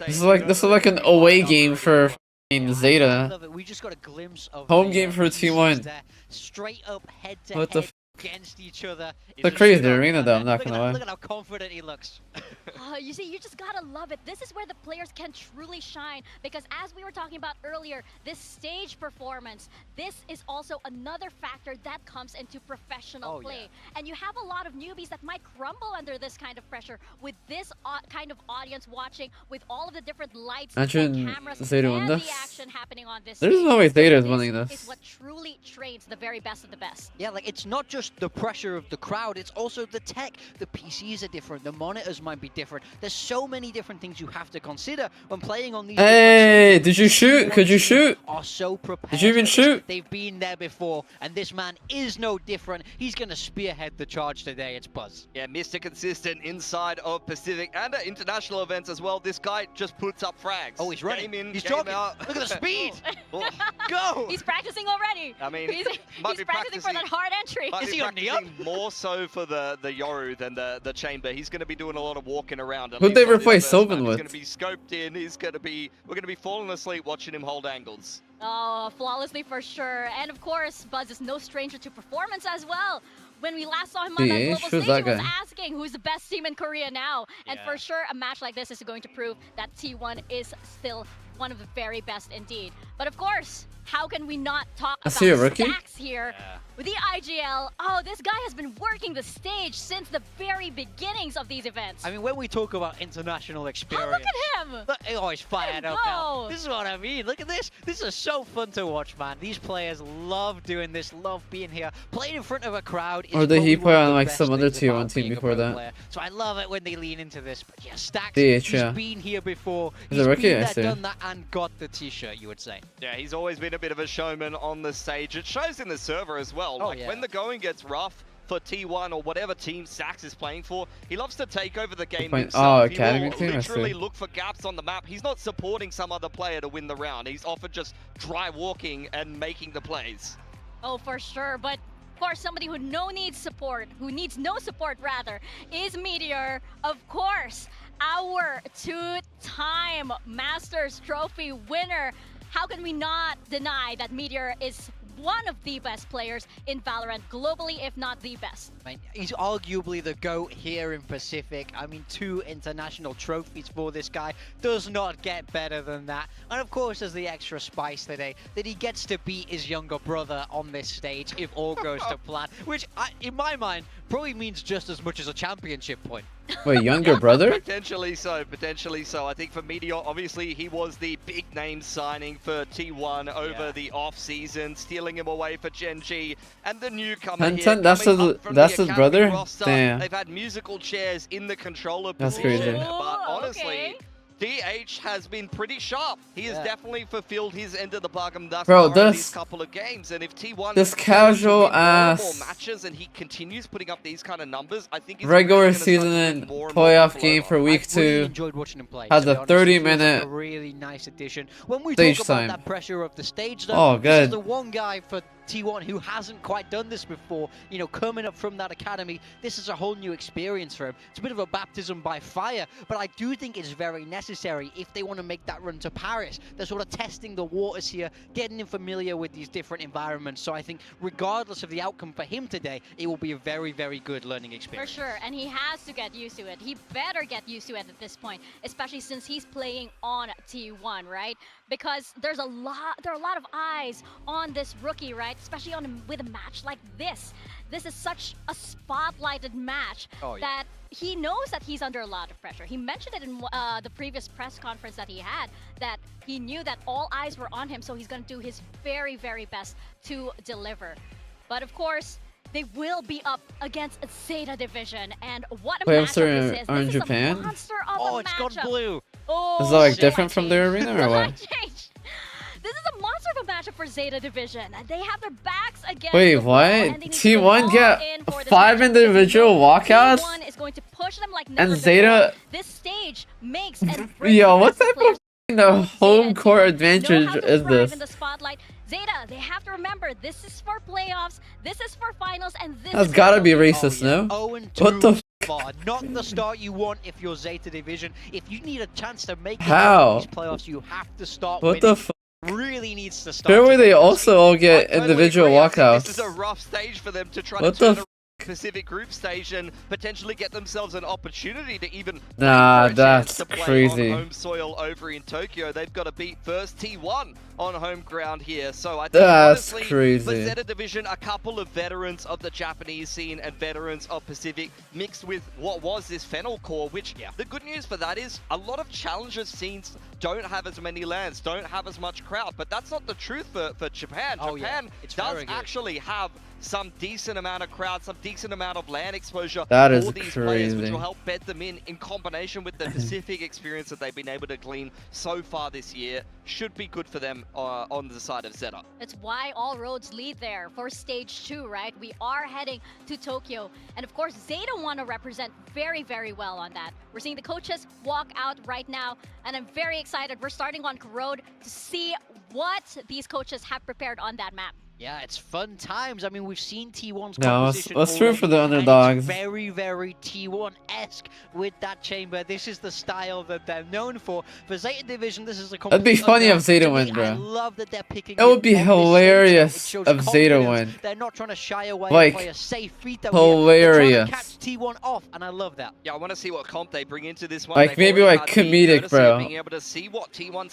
This is like an away game for Zeta. We just got a glimpse of home game for T1. Straight up head to What the head against each other. It's a crazy arena though, I'm not gonna lie. Look at how confident he looks. You see, you just gotta love it. This is where the players can truly shine, because as we were talking about earlier, this stage performance, this is also another factor that comes into professional play. And you have a lot of newbies that might crumble under this kind of pressure with this kind of audience watching, with all of the different lights and cameras and the action happening on this There's no way Zeta is winning this. Is what truly trains the very best of the best. Yeah, like it's not just the pressure of the crowd, it's also the tech. The PCs are different, the monitors might be different. There's so many different things you have to consider when playing on these. Hey, did you shoot? Could you shoot? Are so prepared. Did you even shoot? They've been there before, and this man is no different. He's gonna spearhead the charge today. It's Buzz. Yeah, Mr. Consistent inside of Pacific and at international events as well. This guy just puts up frags. Oh, he's running. Game in, he's game jogging. out. Look at the speed. Oh. Go. He's practicing already. I mean, he's practicing for that hard entry. Is he on the up? More so for the Yoru than the chamber. He's going to be doing a lot of walking around. Who'd they replace Sylvan with? He's going to be scoped in. We're going to be falling asleep watching him hold angles. Oh, flawlessly for sure. And of course, Buzz is no stranger to performance as well. When we last saw him on that global stage, he was asking who's the best team in Korea now. And for sure, a match like this is going to prove that T1 is still one of the very best indeed. But of course, how can we not talk about Stacks here with the IGL? Oh, this guy has been working the stage since the very beginnings of these events. I mean, when we talk about international experience... Oh, look at him! Look, oh, he's fired up now. This is what I mean. Look at this. This is so fun to watch, man. These players love doing this, love being here. Playing in front of a crowd. Or did he play on like some other T1 team before that? So I love it when they lean into this. But yeah, Stacks, he's been here before. He's been there, done that, and got the t-shirt, you would say. Yeah, he's always been a bit of a showman on the stage. It shows in the server as well. When the going gets rough for T1 or whatever team Stacks is playing for, he loves to take over the game himself. He will literally look for gaps on the map. He's not supporting some other player to win the round. He's often just dry walking and making the plays. Oh, for sure. But of course, somebody who needs no support rather, is Meteor. Of course, our two-time Masters Trophy winner. How can we not deny that Meteor is one of the best players in Valorant globally, if not the best? He's arguably the GOAT here in Pacific. I mean, 2 international trophies for this guy. Does not get better than that. And of course, there's the extra spice today that he gets to beat his younger brother on this stage if all goes to plan, which in my mind probably means just as much as a championship point. Wait, younger brother? Potentially so, potentially so. I think for Meteor, obviously, he was the big name signing for T1 over the off-season, stealing him away for Gen G. And the newcomer here, that's his brother? Roster, Damn. They've had musical chairs in the controller That's position, crazy. but honestly... DH has been pretty sharp. He has definitely fulfilled his end of the bargain thus far in these couple of games. And if T1 this casual ass more matches and he continues putting up these kind of numbers, I think he's regular season and playoff game for week 2. Really enjoyed watching him play. Has a 30-minute a really nice addition. When we stage talk about time. that pressure of the stage, though, this is the one guy for T1 who hasn't quite done this before, you know, coming up from that academy. This is a whole new experience for him. It's a bit of a baptism by fire, but I do think it's very necessary if they want to make that run to Paris. They're sort of testing the waters here, getting him familiar with these different environments. So I think regardless of the outcome for him today, it will be a very, very good learning experience. For sure, and he has to get used to it. He better get used to it at this point, especially since he's playing on T1, right? Because there are a lot of eyes on this rookie, right? Especially with a match like this. This is such a spotlighted match that he knows that he's under a lot of pressure. He mentioned it in the previous press conference that he had, that he knew that all eyes were on him, so he's going to do his very, very best to deliver. But of course, they will be up against Zeta Division, and what a matchup this is. Are in This Japan? is a monster of a it's matchup. gone blue. Oh, is it like different from their arena or what? This is a monster of a matchup for Zeta Division. They have their backs against Wait, what? T1 get 5 individual walkouts? T1 is going to push them like and Zeta... This stage makes and breaks. Yo, what type of home court advantage is this? In the spotlight. Zeta, they have to remember, this is for playoffs, this is for finals, and this That's is gotta be racist, no? What the far. Not the start you want if you're Zeta Division. If you need a chance to make these playoffs, you have to start What winning. the f? Really needs to start. Surely they also all get individual walkouts. This is a rough stage for them to try to turn the Pacific group stage and potentially get themselves an opportunity to even that's crazy. On home soil over in Tokyo. They've got to beat first T1 on home ground here. So I think that's honestly, crazy. for Zeta Division, a couple of veterans of the Japanese scene and veterans of Pacific mixed with what was this Fennel core, which the good news for that is a lot of challenger scenes don't have as many lands, don't have as much crowd, but that's not the truth for Japan. Japan does actually have some decent amount of crowd, some decent amount of land exposure for these players, which will help bed them in combination with the Pacific experience that they've been able to glean so far this year. Should be good for them on the side of Zeta. That's why all roads lead there for stage 2, right? We are heading to Tokyo. And of course, Zeta want to represent very, very well on that. We're seeing the coaches walk out right now, and I'm very excited. We're starting on road to see what these coaches have prepared on that map. Yeah, it's fun times. I mean, we've seen T1's composition. Let's root for the underdogs. It's very, very T1-esque with that chamber. This is the style that they're known for. For Zeta Division, this is a That'd be funny if Zeta win, bro. I love that they're picking. It would be hilarious if Zeta win. They're not trying to shy away like, and play a safe veto. Hilarious. They're trying to catch T1 off, and I love that. Yeah, I want to see what comp they bring into this one. Like maybe like comedic, bro. Being able to see what T1